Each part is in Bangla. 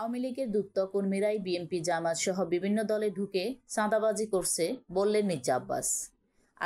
আওয়ামী লীগের দুত্ত কর্মীরাই বিএনপি জামাত সহ বিভিন্ন দলে ঢুকে চাঁদাবাজি করছে বললেন মির্জা আব্বাস।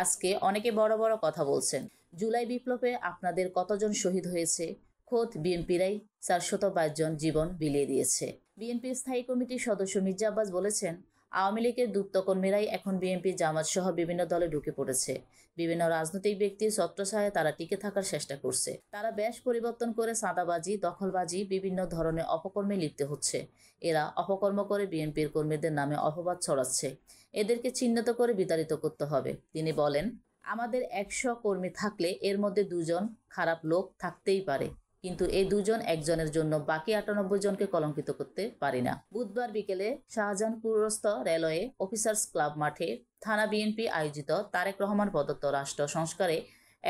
আজকে অনেকে বড় বড় কথা বলছেন। জুলাই বিপ্লবে আপনাদের কতজন শহীদ হয়েছে? খোদ বিএনপিরাই 422 জন জীবন বিলিয়ে দিয়েছে। বিএনপি স্থায়ী কমিটির সদস্য মির্জা আব্বাস বলেছেন, আওয়ামী লীগের দুত্ত কর্মীরাই এখন বিএনপি জামাত সহ বিভিন্ন দলে ঢুকে পড়েছে। বিভিন্ন রাজনৈতিক ব্যক্তির ছত্রছায়ায় তারা টিকে থাকার চেষ্টা করছে। তারা বেশ পরিবর্তন করে চাঁদাবাজি, দখলবাজি, বিভিন্ন ধরনের অপকর্মে লিপ্ত হচ্ছে। এরা অপকর্ম করে বিএনপির কর্মীদের নামে অপবাদ ছড়াচ্ছে। এদেরকে চিহ্নিত করে বিতাড়িত করতে হবে। তিনি বলেন, আমাদের 100 কর্মী থাকলে এর মধ্যে 2 জন খারাপ লোক থাকতেই পারে, কিন্তু এই 2 জন একজনের জন্য বাকি 98 জনকে কলঙ্কিত করতে পারি না। বুধবার বিকেলে শাহজাহানপুরস্থ রেলওয়ে অফিসার্স ক্লাব মাঠে থানা বিএনপি আয়োজিত তারেক রহমান প্রদত্ত রাষ্ট্র সংস্কারে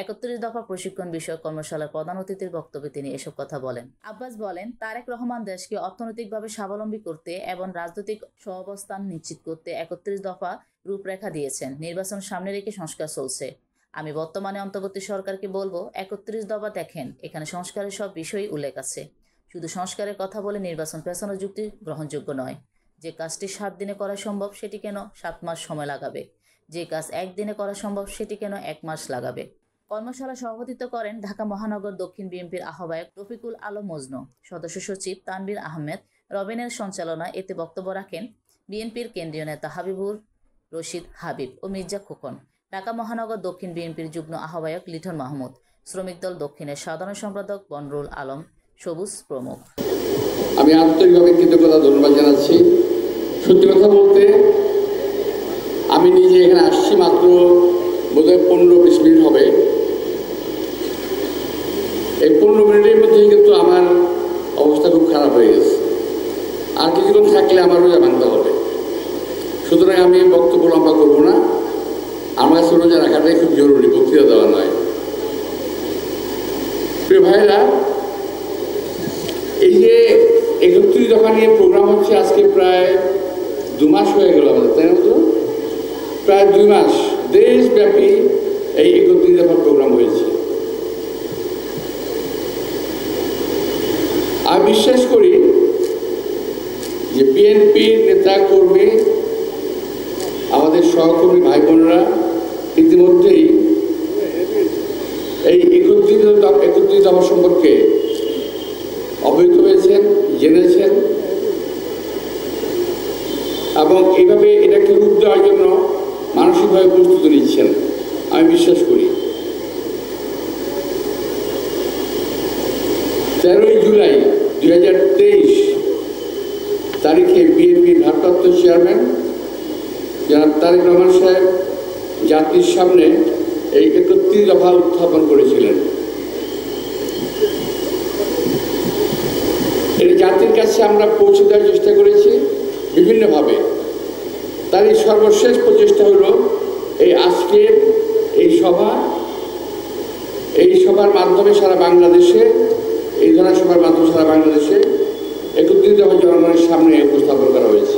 31 দফা প্রশিক্ষণ বিষয়ক কর্মশালার প্রধান অতিথির বক্তব্যে তিনি এসব কথা বলেন। আব্বাস বলেন, তারেক রহমান দেশকে অর্থনৈতিকভাবে স্বাবলম্বী করতে এবং রাজনৈতিক সহাবস্থান নিশ্চিত করতে 31 দফা রূপরেখা দিয়েছেন। নির্বাচন সামনে রেখে সংস্কার চলছে। আমি বর্তমানে অন্তর্বর্তী সরকারকে বলবো, 31 দফা দেখেন, এখানে সংস্কারের সব বিষয়ই উল্লেখ আছে। শুধু সংস্কারের কথা বলে নির্বাচন পেছানোর যুক্তি গ্রহণযোগ্য নয়। যে কাজটি 7 দিনে করা সম্ভব সেটি কেন 7 মাস সময় লাগাবে? যে কাজ 1 দিনে করা সম্ভব সেটি কেন 1 মাস লাগাবে? কর্মশালা সভাপতিত্ব করেন ঢাকা মহানগর দক্ষিণ বিএনপির আহ্বায়ক রফিকুল আলম মজনু, সদস্য সচিব তানভীর আহমেদ রবিনের সঞ্চালনায়। এতে বক্তব্য রাখেন বিএনপির কেন্দ্রীয় নেতা হাবিবুর রশিদ হাবিব ও মির্জা খোকন, ঢাকা মহানগর দক্ষিণ বিএনপির যুগ্ম আহ্বায়ক লিটন মাহমুদ, শ্রমিক দল দক্ষিণের সাধারণ সম্পাদক বনরুল আলম সবুজ প্রমুখ। আমি আন্তরিকভাবে কৃতজ্ঞতা ধন্যবাদ জানাচ্ছি। সত্যি কথা বলতে আমি নিজে এখানে আসছি মাত্র বোধহয় 15-20 মিনিট হবে। এই 15 মিনিটের মধ্যেই কিন্তু আমার অবস্থা খুব খারাপ হয়ে গেছে। আর কিছুক্ষণ থাকলে আমার রোজা ভাঙতে হবে। সুতরাং আমি বক্তব্য লম্বা করবো না। আমার কাছে রোজা রাখাটাই খুব জরুরি, বক্তৃতা দেওয়া নয়। প্রিয় ভাইরা, এই যে 31 দফা নিয়ে প্রোগ্রাম হচ্ছে আজকে প্রায় 2 মাস হয়ে গেল আমাদের, তাই না? তো প্রায় 2 মাস দেশব্যাপী এই 31 দফা প্রোগ্রাম হয়েছে। আমি বিশ্বাস করি যে বিএনপির নেতা কর্মী, আমাদের সহকর্মী ভাই বোনেরা ইতিমধ্যেই এই 31 দফা সম্পর্কে অবহিত হয়েছেন, জেনেছেন এবং এইভাবে এটাকে রূপ দেওয়ার জন্য মানসিকভাবে প্রস্তুতি নিচ্ছেন আমি বিশ্বাস করি। 13 জুলাই 2023 তারিখে বিএনপির ভারপ্রাপ্ত চেয়ারম্যান জনাব তারেক রহমান সাহেব জাতির সামনে এই 31 দফা উত্থাপন করেছিলেন। এর জাতির কাছে আমরা পৌঁছে দেওয়ার চেষ্টা করেছি বিভিন্নভাবে। তারই সর্বশেষ প্রচেষ্টা হলো এই আজকের এই সভার মাধ্যমে সারা বাংলাদেশে, এই ধরনের সভার মাধ্যমে সারা বাংলাদেশে 31 দফা জনগণের সামনে উপস্থাপন করা হয়েছে।